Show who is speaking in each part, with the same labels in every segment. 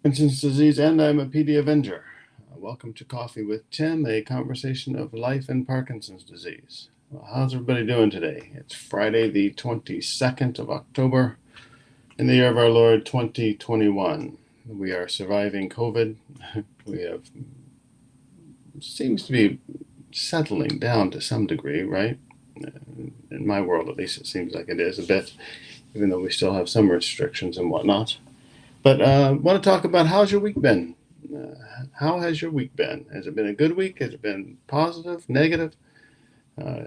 Speaker 1: Parkinson's disease, and I'm a PD Avenger. Welcome to Coffee with Tim, a conversation of life and Parkinson's disease. Well, how's everybody doing today? It's Friday, the 22nd of October, in the year of our Lord 2021. We are surviving COVID. We have seems to be settling down to some degree, right? In my world, at least, it seems like it is a bit, even though we still have some restrictions and whatnot. But I want to talk about how's your week been? How has your week been? Has it been a good week? Has it been positive, negative, uh,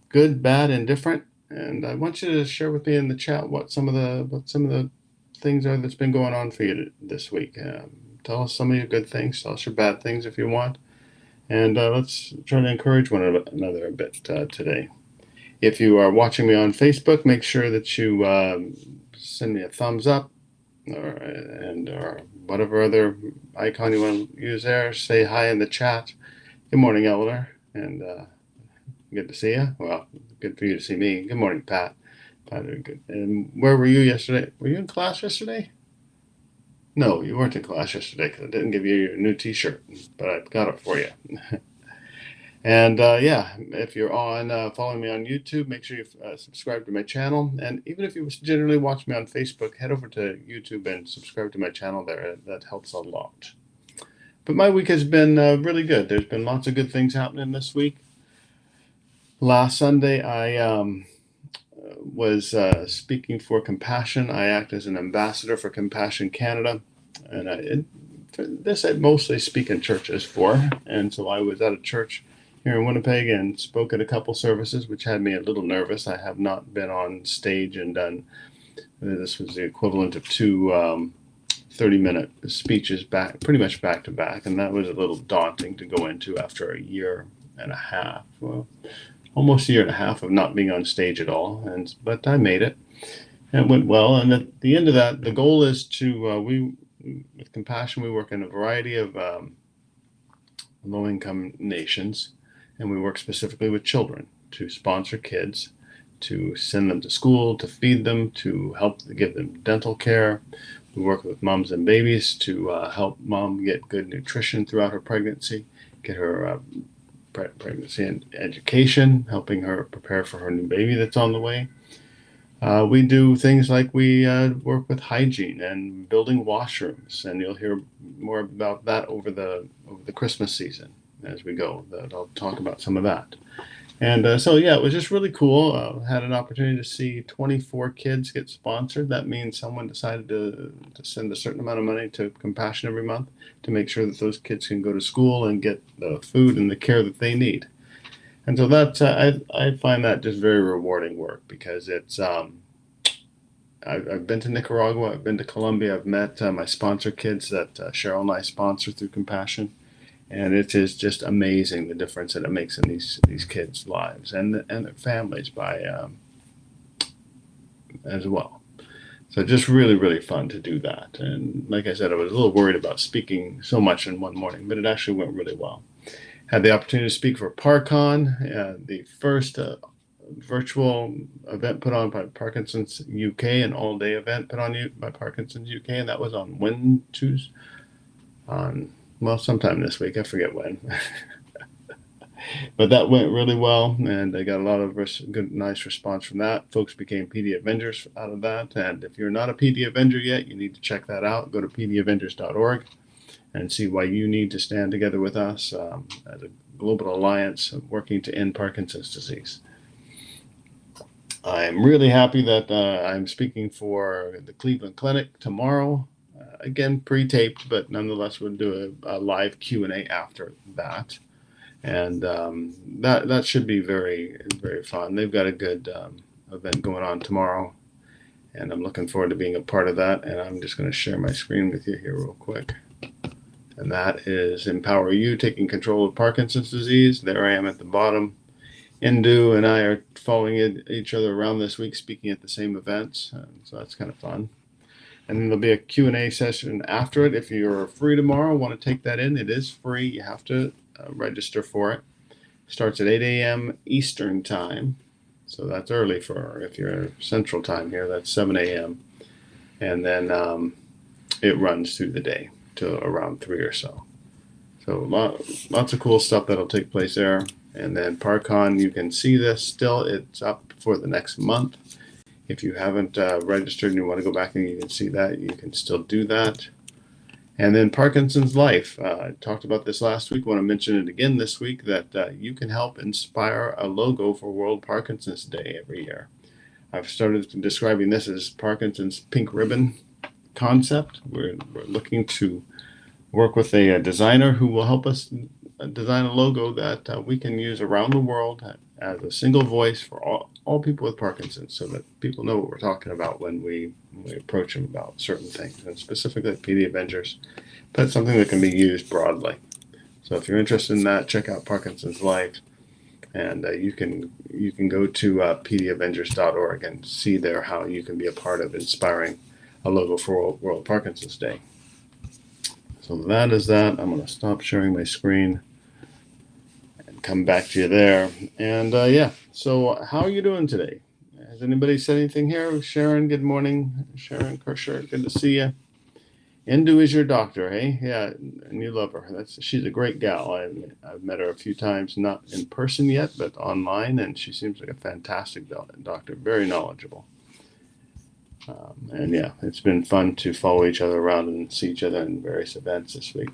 Speaker 1: good, bad, indifferent? And I want you to share with me in the chat what some of the things are that's been going on for you this week. Tell us some of your good things. Tell us your bad things if you want, and let's try to encourage one another a bit today. If you are watching me on Facebook, make sure that you send me a thumbs up or whatever other icon you want to use there. Say hi in the chat. Good morning, Eleanor, and good to see you. Well, good for you to see me. Good morning, Pat. Pat, good. And where were you yesterday? Were you in class yesterday? No, you weren't in class yesterday because I didn't give you your new T-shirt, but I got it for you. And yeah, if you're on following me on YouTube, make sure you subscribe to my channel. And even if you generally watch me on Facebook, head over to YouTube and subscribe to my channel there. That helps a lot. But my week has been really good. There's been lots of good things happening this week. Last Sunday, I was speaking for Compassion. I act as an ambassador for Compassion Canada. And this I mostly speak in churches for. And so I was at a church here in Winnipeg and spoke at a couple services, which had me a little nervous. I have not been on stage and done, this was the equivalent of two 30-minute speeches pretty much back to back. And that was a little daunting to go into after a year and a half, well, almost a year and a half of not being on stage at all. But I made it. And it went well. And at the end of that, the goal is to, with Compassion, we work in a variety of low-income nations. And we work specifically with children to sponsor kids, to send them to school, to feed them, to help give them dental care. We work with moms and babies to help mom get good nutrition throughout her pregnancy, get her pregnancy and education, helping her prepare for her new baby that's on the way. We do things like we work with hygiene and building washrooms, and you'll hear more about that over the Christmas season as we go. I'll talk about some of that. And so, yeah, it was just really cool. Had an opportunity to see 24 kids get sponsored. That means someone decided to send a certain amount of money to Compassion every month to make sure that those kids can go to school and get the food and the care that they need. And so that's I find that just very rewarding work because it's I've been to Nicaragua, I've been to Colombia, I've met my sponsor kids that Cheryl and I sponsor through Compassion. And it is just amazing the difference that it makes in these kids' lives and their families as well. So just really, really fun to do that. And like I said, I was a little worried about speaking so much in one morning, but it actually went really well. Had the opportunity to speak for ParCon, the first virtual event put on by Parkinson's UK, an all-day event put on by Parkinson's UK, and that was on Tuesday, well, sometime this week. I forget when. But that went really well, and I got a lot of good, nice response from that. Folks became PD Avengers out of that. And if you're not a PD Avenger yet, you need to check that out. Go to pdavengers.org and see why you need to stand together with us as a global alliance working to end Parkinson's disease. I'm really happy that I'm speaking for the Cleveland Clinic tomorrow. Again, pre-taped, but nonetheless, we'll do a live Q&A after that. And that should be very, very fun. They've got a good event going on tomorrow, and I'm looking forward to being a part of that. And I'm just going to share my screen with you here real quick. And that is Empower You, Taking Control of Parkinson's Disease. There I am at the bottom. Indu and I are following each other around this week, speaking at the same events. So that's kind of fun. And then there'll be a Q&A session after it. If you're free tomorrow, want to take that in, it is free. You have to register for it. Starts at 8 a.m. Eastern time. So that's early if you're Central time here, that's 7 a.m. And then it runs through the day. to around 3 or so. So lots of cool stuff that'll take place there. And then ParkCon, you can see this still. It's up for the next month. If you haven't registered and you want to go back and you can see that, you can still do that. And then Parkinson's Life. I talked about this last week. I want to mention it again this week, that you can help inspire a logo for World Parkinson's Day every year. I've started describing this as Parkinson's pink ribbon concept. We're looking to work with a designer who will help us design a logo that we can use around the world as a single voice for all people with Parkinson's, so that people know what we're talking about when we approach them about certain things, and specifically PD Avengers, but it's something that can be used broadly. So if you're interested in that, check out Parkinson's Life, and you can go to pdavengers.org and see there how you can be a part of inspiring a logo for World Parkinson's Day. So that is that. I'm going to stop sharing my screen and come back to you there. And yeah, so how are you doing today? Has anybody said anything here? Sharon, good morning. Sharon Kirscher, good to see you. Indu is your doctor, hey? Yeah, and you love her. She's a great gal. I've met her a few times, not in person yet, but online, and she seems like a fantastic doctor, very knowledgeable. And yeah, it's been fun to follow each other around and see each other in various events this week.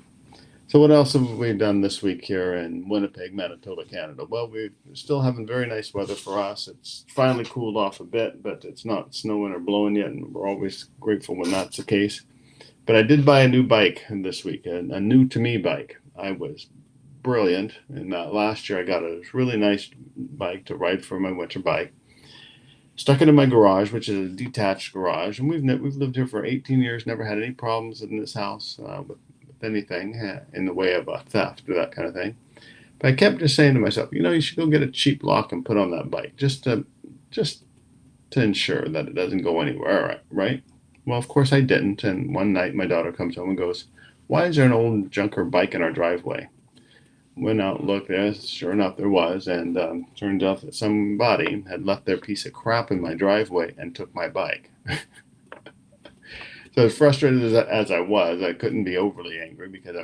Speaker 1: So what else have we done this week here in Winnipeg, Manitoba, Canada? Well, we're still having very nice weather for us. It's finally cooled off a bit, but it's not snowing or blowing yet, and we're always grateful when that's the case. But I did buy a new bike this week, a new to me bike. I was brilliant. And last year I got a really nice bike to ride for my winter bike. Stuck it in my garage, which is a detached garage, and we've lived here for 18 years. Never had any problems in this house with anything in the way of theft or that kind of thing. But I kept just saying to myself, you should go get a cheap lock and put on that bike just to ensure that it doesn't go anywhere, right? Well, of course I didn't. And one night my daughter comes home and goes, "Why is there an old junker bike in our driveway?" Went out and looked there. Sure enough, there was. And turned out that somebody had left their piece of crap in my driveway and took my bike. So as frustrated as I was, I couldn't be overly angry because,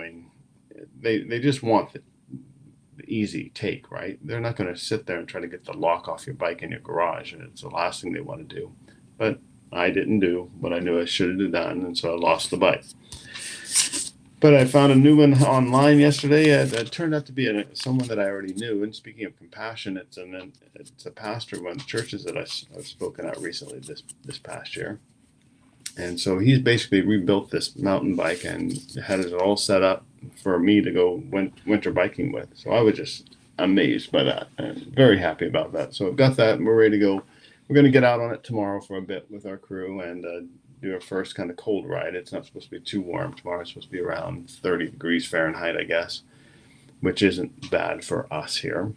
Speaker 1: they just want the easy take, right? They're not going to sit there and try to get the lock off your bike in your garage. And it's the last thing they want to do. But I didn't do what I knew I should have done, and so I lost the bike. But I found a new one online yesterday. It turned out to be someone that I already knew. And speaking of compassion, it's a pastor of one of the churches that I've spoken at recently this past year. And so he's basically rebuilt this mountain bike and had it all set up for me to go winter biking with. So I was just amazed by that and very happy about that. So I've got that and we're ready to go. We're going to get out on it tomorrow for a bit with our crew and do our first kind of cold ride. It's not supposed to be too warm tomorrow. It's supposed to be around 30 degrees Fahrenheit, I guess, which isn't bad for us here.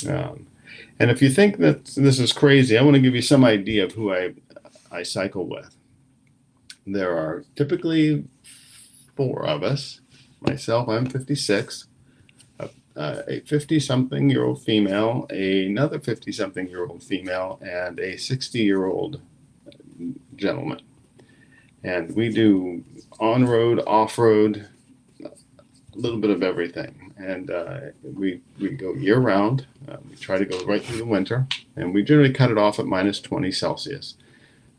Speaker 1: And if you think that this is crazy, I want to give you some idea of who I cycle with. There are typically 4 of us. Myself, I'm 56. A 50-something-year-old female, another 50-something-year-old female, and a 60-year-old gentleman. And we do on-road, off-road, a little bit of everything. And we go year-round. We try to go right through the winter. And we generally cut it off at minus 20 Celsius.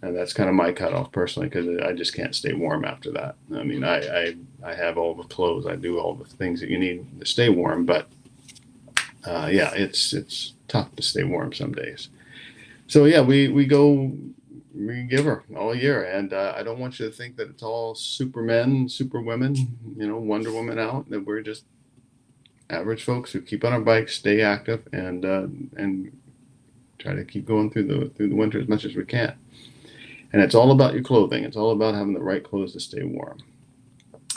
Speaker 1: And that's kind of my cutoff personally, because I just can't stay warm after that. I have all the clothes. I do all the things that you need to stay warm. But yeah, it's tough to stay warm some days. So yeah, we give her all year, and I don't want you to think that it's all supermen, superwomen, Wonder Woman out. That we're just average folks who keep on our bikes, stay active, and try to keep going through the winter as much as we can. And it's all about your clothing. It's all about having the right clothes to stay warm.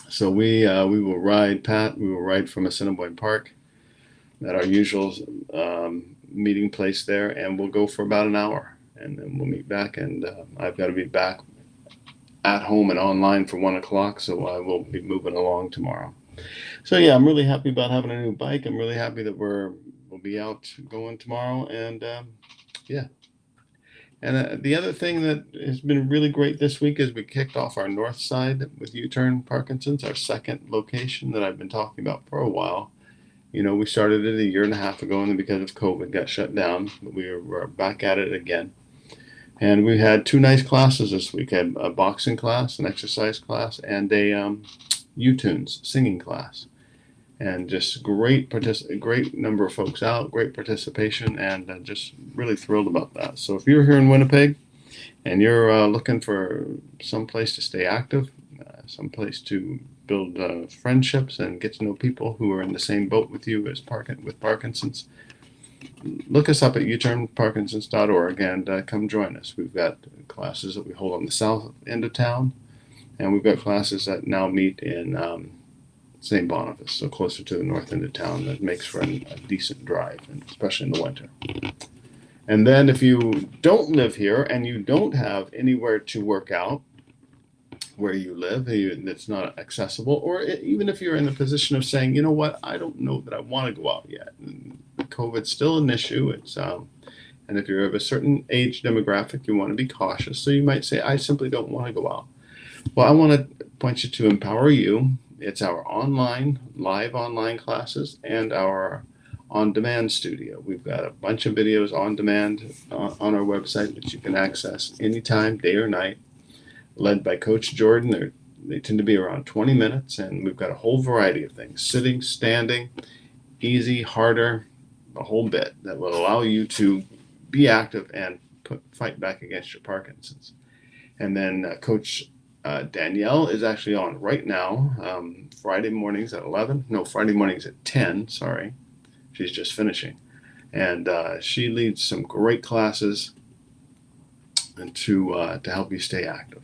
Speaker 1: So we will ride, Pat. We will ride from Assiniboine Park at our usual meeting place there, and we'll go for about an hour. And then we'll meet back, and I've got to be back at home and online for 1 o'clock, so I will be moving along tomorrow. So yeah, I'm really happy about having a new bike. I'm really happy that we'll be out going tomorrow, and yeah. And the other thing that has been really great this week is we kicked off our north side with U-Turn Parkinson's, our second location that I've been talking about for a while. We started it a year and a half ago, and then because of COVID got shut down. But we're back at it again. And we had two nice classes this week. I had a boxing class, an exercise class, and a U-Tunes singing class. And just great number of folks out, great participation, and just really thrilled about that. So if you're here in Winnipeg and you're looking for some place to stay active, some place to build friendships and get to know people who are in the same boat with you as with Parkinson's, look us up at uturnparkinsons.org and come join us. We've got classes that we hold on the south end of town, and we've got classes that now meet in St. Boniface, so closer to the north end of town. That makes for a decent drive, and especially in the winter. And then if you don't live here and you don't have anywhere to work out where you live that's not accessible, or even if you're in the position of saying, you know what, I don't know that I want to go out yet. And COVID's still an issue. And if you're of a certain age demographic, you want to be cautious. So you might say, I simply don't want to go out. Well, I want to point you to Empower You. It's our live online classes and our on-demand studio. We've got a bunch of videos on demand on our website that you can access anytime, day or night, led by Coach Jordan. They tend to be around 20 minutes, and we've got a whole variety of things, sitting, standing, easy, harder, a whole bit that will allow you to be active and fight back against your Parkinson's. And then Coach Danielle is actually on right now, Friday mornings at 10, sorry. She's just finishing. And she leads some great classes to help you stay active.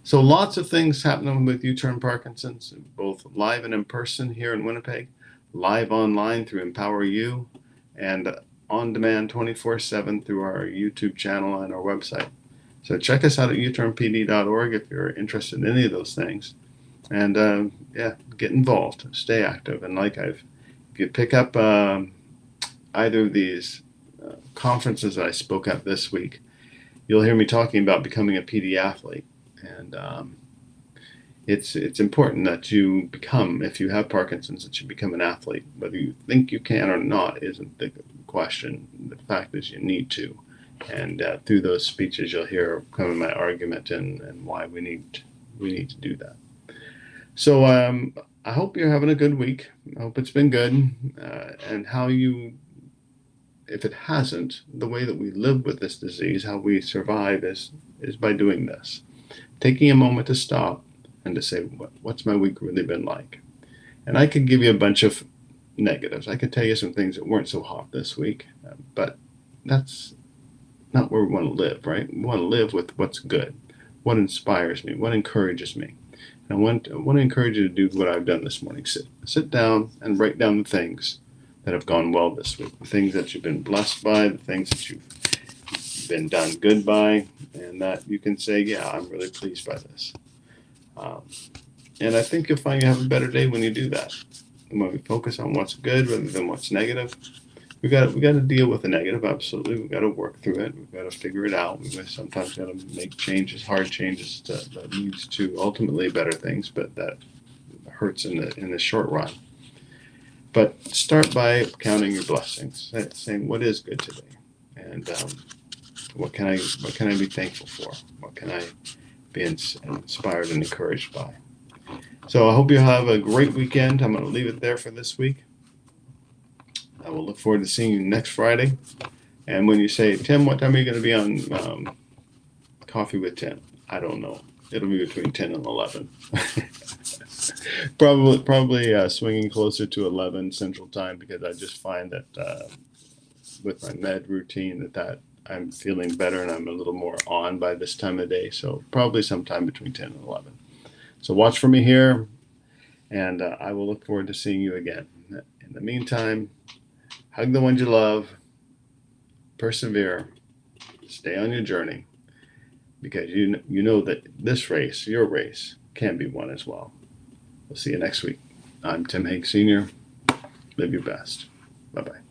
Speaker 1: So lots of things happening with U-Turn Parkinson's, both live and in person here in Winnipeg, live online through Empower You, and on demand 24/7 through our YouTube channel and our website. So check us out at uturnpd.org if you're interested in any of those things. And get involved, stay active. And if you pick up either of these conferences that I spoke at this week, you'll hear me talking about becoming a PD athlete. And it's important that you become, if you have Parkinson's, that you become an athlete. Whether you think you can or not isn't the question. The fact is you need to. And through those speeches, you'll hear kind of my argument and why we need to do that. So I hope you're having a good week. I hope it's been good. And if it hasn't, the way that we live with this disease, how we survive is by doing this. Taking a moment to stop and to say, what's my week really been like? And I could give you a bunch of negatives. I could tell you some things that weren't so hot this week, but that's not where we want to live, right? We want to live with what's good, what inspires me, what encourages me. And I want to encourage you to do what I've done this morning. Sit down and write down the things that have gone well this week, the things that you've been blessed by, the things that you've been done good by, and that you can say, yeah, I'm really pleased by this. And I think you'll find you have a better day when you do that. And when we focus on what's good rather than what's negative, we got to deal with the negative. Absolutely, we've got to work through it. We've got to figure it out. We've sometimes got to make changes, hard changes that leads to ultimately better things, but that hurts in the short run. But start by counting your blessings, saying what is good today, and what can I be thankful for? What can I be inspired and encouraged by? So I hope you have a great weekend. I'm going to leave it there for this week. I will look forward to seeing you next Friday. And when you say, Tim, what time are you going to be on Coffee with Tim? I don't know. It'll be between 10 and 11. probably swinging closer to 11 Central Time, because I just find that with my med routine that I'm feeling better and I'm a little more on by this time of day. So probably sometime between 10 and 11. So watch for me here, and I will look forward to seeing you again. In the meantime, hug the ones you love, persevere, stay on your journey, because you know that this race, your race, can be won as well. We'll see you next week. I'm Tim Haig Sr. Live your best. Bye-bye.